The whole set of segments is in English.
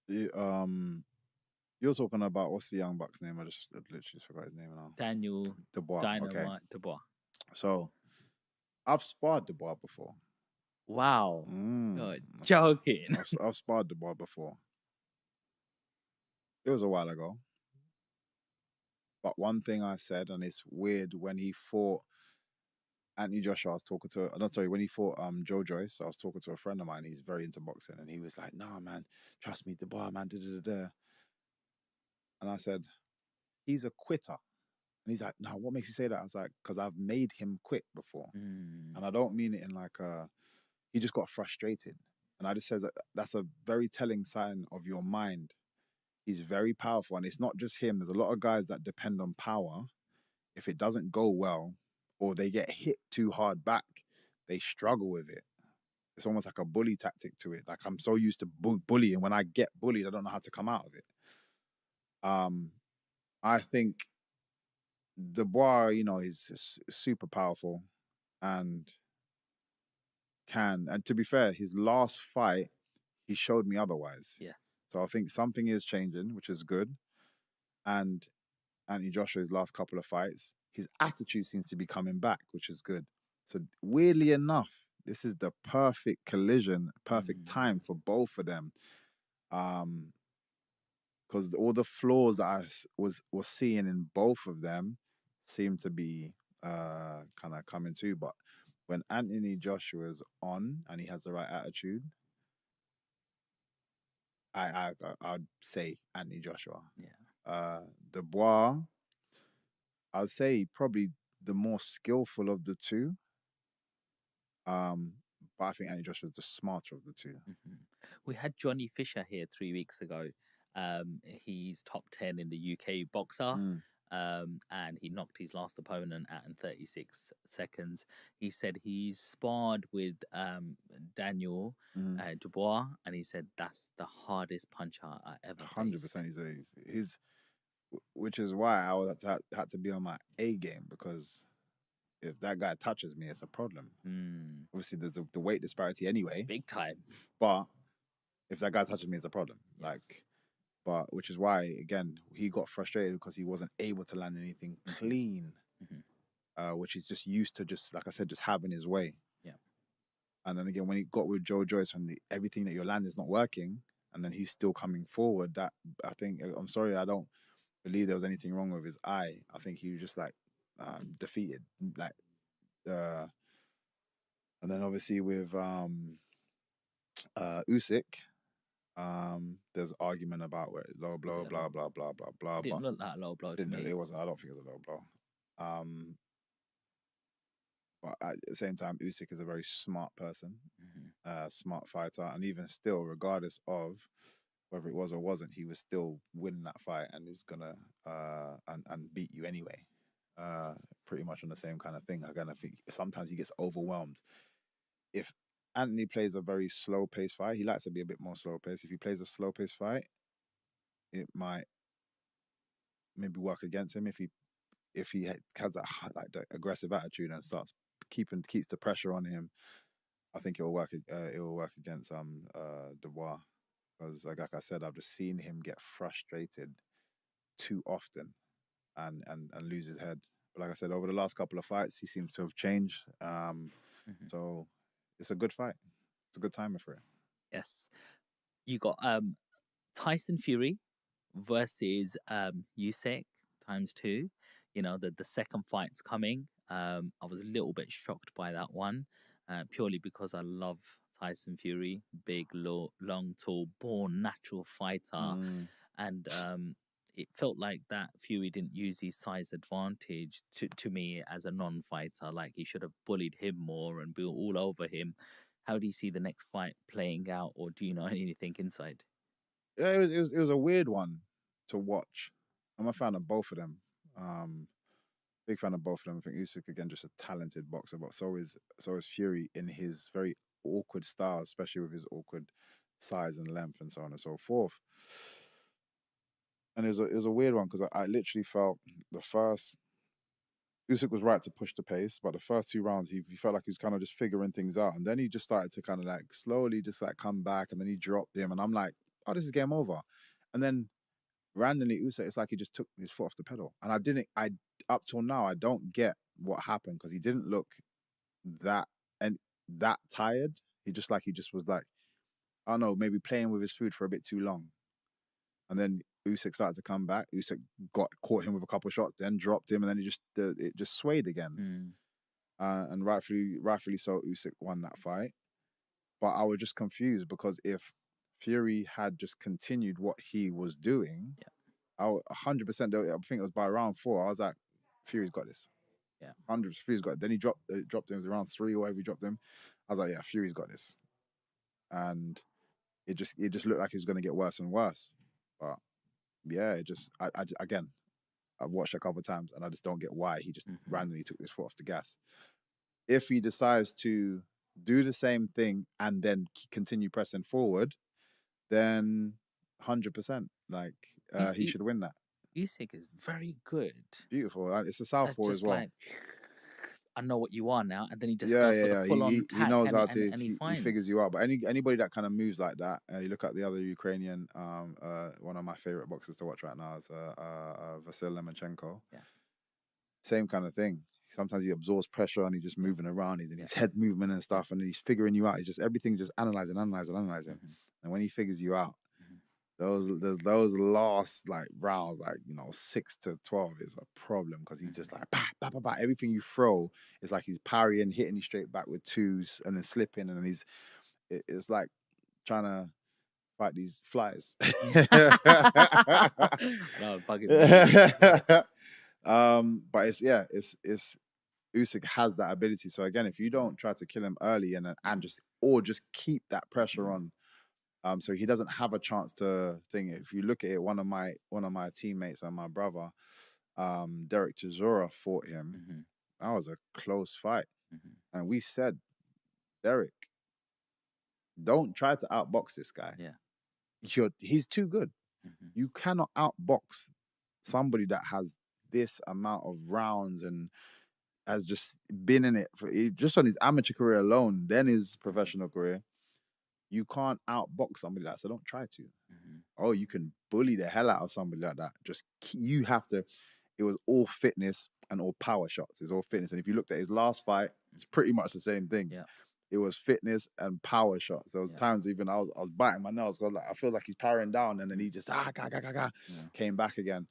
You, you're talking about what's the young buck's name? I just literally just forgot his name now. Daniel Dubois. Okay, Dynamite Dubois. so I've sparred Dubois before. Wow. Mm, You're joking. I've sparred Dubois before. It was a while ago. But one thing I said, and it's weird, when he fought Anthony Joshua, I was talking to, no, sorry, when he fought Joe Joyce, I was talking to a friend of mine. He's very into boxing, and he was like, "No, man, trust me, Dubois, man, da da da." And I said, "He's a quitter." And he's like, "No, what makes you say that?" I was like, "Because I've made him quit before." Mm, And I don't mean it in like he just got frustrated. And I just says that that's a very telling sign of your mind. He's very powerful, and it's not just him. There's a lot of guys that depend on power. If it doesn't go well, or they get hit too hard back, they struggle with it. It's almost like a bully tactic to it. Like I'm so used to bullying. When I get bullied, I don't know how to come out of it. Um, I think Dubois, is super powerful and and to be fair, his last fight, he showed me otherwise. yeah. So I think something is changing, which is good. And Anthony Joshua's last couple of fights, his attitude seems to be coming back, which is good. So weirdly enough, this is the perfect collision, perfect time Mm, for both of them. Um, because all the flaws that was seeing in both of them seem to be kind of coming too. But when Anthony Joshua's on and he has the right attitude, I'd say Anthony Joshua. yeah. Uh, Dubois, I'd say probably the more skillful of the two. Um, but I think Anthony Joshua's the smarter of the two. Mhm. We had Johnny Fisher here 3 weeks ago. He's top 10 in the UK boxer. Mm, And he knocked his last opponent out in 36 seconds. He said he's sparred with Daniel mm. Dubois, and he said that's the hardest puncher I ever faced. 100%. He's which is why I was had to be on my A game because if that guy touches me, it's a problem. Mm, Obviously, there's the weight disparity anyway, big time. but if that guy touches me, it's a problem. Yes. But which is why again he got frustrated because he wasn't able to land anything clean, Mhm. which he's just used to, just like I said, just having his way. Yeah. And then again, when he got with Joe Joyce and everything that your land is not working, and then he's still coming forward, that I think I'm sorry, I don't believe there was anything wrong with his eye. I think he was just like defeated, like. Uh, and then obviously with Usyk, there's argument about where low Was blow, it a blah low? blah blah blah blah. It didn't But look like a low blow to didn't me. it wasn't. I don't think it was a low blow. Um, but at the same time, Usyk is a very smart person, Mhm. smart fighter, and even still, regardless of whether it was or wasn't, he was still winning that fight and is gonna and beat you anyway. Uh, Pretty much on the same kind of thing. Again, I think sometimes he gets overwhelmed. If Anthony plays a very slow paced fight, he likes to be a bit more slow paced. If he plays a slow paced fight, it might maybe work against him if he has that like the aggressive attitude and starts keeps the pressure on him. I think it will work. It will work against Dubois because, like I said, I've just seen him get frustrated too often and lose his head. But like I said, over the last couple of fights, he seems to have changed. Mhm. So it's a good fight. It's a good timer for it. Yes. You got Tyson Fury versus Usyk times two. The second fight's coming. I was a little bit shocked by that one, purely because I love Tyson Fury, big, long, tall, born natural fighter, Mm. and it felt like that Fury didn't use his size advantage to me as a non-fighter. Like he should have bullied him more and been all over him. How do you see the next fight playing out, or do you know anything inside? Yeah, it was a weird one to watch. I'm a fan of both of them. Um, Big fan of both of them. I think Usyk again just a talented boxer, but so is Fury in his very awkward style, especially with his awkward size and length and so on and so forth. And it was a weird one because I literally felt the first Usyk was right to push the pace, but the first two rounds he felt like he was kind of just figuring things out, and then he just started to kind of like slowly just like come back, and then he dropped him, and I'm like, oh, this is game over. And then randomly Usyk, it's like he just took his foot off the pedal. And I up till now, I don't get what happened because he didn't look that and that tired. He just was like, I don't know, maybe playing with his food for a bit too long. And then Usyk started to come back. Usyk caught him with a couple of shots, then dropped him, and then it just swayed again. And rightfully so, Usyk won that fight. But I was just confused because if Fury had just continued what he was doing, I 100%. I think it was by round 4. I was like, Fury's got this. 100%. Fury's got it. Then he dropped him. It was around 3 or whatever he dropped him. I was like, yeah, Fury's got this. And it just looked like he was going to get worse and worse. But yeah, it just again, I've watched a couple of times and I just don't get why he just randomly took his foot off the gas. If he decides to do the same thing and then continue pressing forward, then 100%, like he should win that. Usyk is very good. Beautiful. It's a southpaw as well. Like, I know what you are now, and then he just goes for the full-on attack. He knows how to. He figures you out. But anybody that kind of moves like that, you look at the other Ukrainian, one of my favorite boxers to watch right now is Vasyl Lomachenko. Yeah. Same kind of thing. Sometimes he absorbs pressure and he's just moving around. He's in his head movement and stuff, and he's figuring you out. He's just everything's just analyzing. And when he figures you out, those last like rounds, like 6 to 12 is a problem because he's just like bah, bah, bah, bah. Everything you throw is like he's parrying, hitting you straight back with twos, and then slipping, and then it's like trying to fight these flies. No, bugging. But it's Usyk has that ability. So again, if you don't try to kill him early and just keep that pressure on. So he doesn't have a chance to think. If you look at it, one of my teammates and my brother, Derek Chisora, fought him. That was a close fight, and we said, Derek, don't try to outbox this guy. Yeah, he's too good. You cannot outbox somebody that has this amount of rounds and has just been in it just on his amateur career alone, then his professional career. You can't outbox somebody like that, so don't try to. Oh, you can bully the hell out of somebody like that. You have to. It was all fitness and all power shots. It's all fitness. And if you looked at his last fight, it's pretty much the same thing. Yeah. It was fitness and power shots. There was times even I was biting my nails because I feel like he's powering down, and then he just came back again.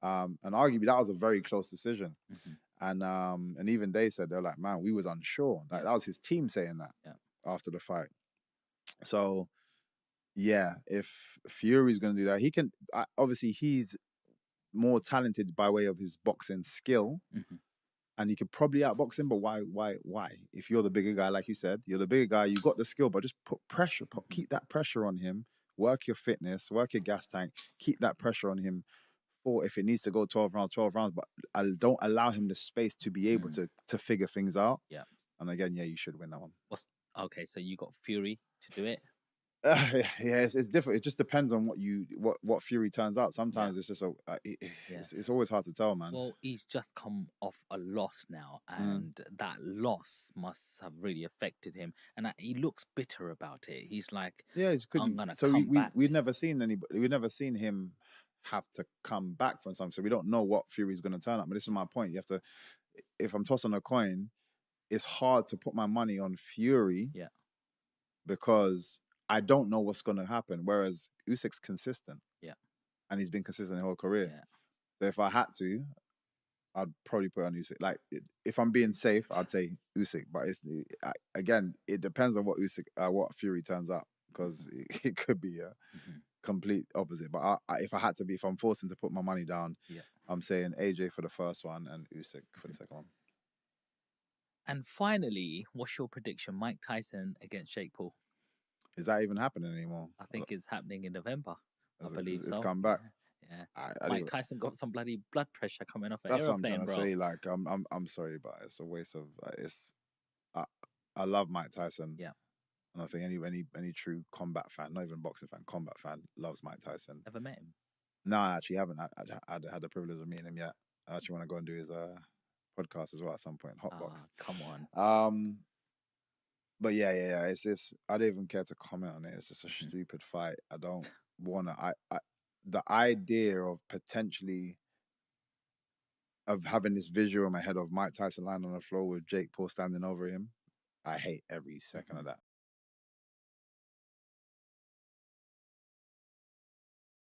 And arguably that was a very close decision. And even they said, they're like, man, we was unsure. Like that was his team saying that after the fight. So, yeah, if Fury's going to do that, he can. Obviously, he's more talented by way of his boxing skill, and he could probably outbox him. But why? If you're the bigger guy, like you said, you're the bigger guy. You got the skill, but just put pressure. Keep that pressure on him. Work your fitness. Work your gas tank. Keep that pressure on him. For if it needs to go 12 rounds, but I don't allow him the space to be able to figure things out. Yeah. And again, you should win that one. Okay, so you got Fury to do it. It's different. It just depends on what Fury turns out. Sometimes it's just it's always hard to tell, man. Well, he's just come off a loss now, and that loss must have really affected him, and he looks bitter about it. He's like, I'm gonna come back. We've never seen anybody. We've never seen him have to come back from something, so we don't know what Fury's going to turn up. But this is my point. You have to. If I'm tossing a coin, it's hard to put my money on Fury. Yeah. Because I don't know what's going to happen. Whereas Usyk's consistent. Yeah. And he's been consistent the whole career. Yeah. So if I had to, I'd probably put on Usyk. Like, if I'm being safe, I'd say Usyk. But again, it depends on what what Fury turns out. Because it could be a complete opposite. But if I'm forcing to put my money down, I'm saying AJ for the first one and Usyk for the second one. And finally, what's your prediction? Mike Tyson against Jake Paul. Is that even happening anymore? I think it's happening in November. I believe it's come back. Yeah. Mike Tyson got some bloody blood pressure coming off an That's aeroplane, what I'm trying to say. Like, I'm sorry, but it's a waste of. I love Mike Tyson. Yeah. And I think any true combat fan, not even boxing fan, combat fan, loves Mike Tyson. Ever met him? No, I actually haven't. I had the privilege of meeting him yet. I actually want to go and do his podcast as well at some point. Hotbox. Come on. But yeah. It's I don't even care to comment on it. It's just a stupid fight. I don't. Warner, the idea of potentially of having this visual in my head of Mike Tyson lying on the floor with Jake Paul standing over him, I hate every second of that.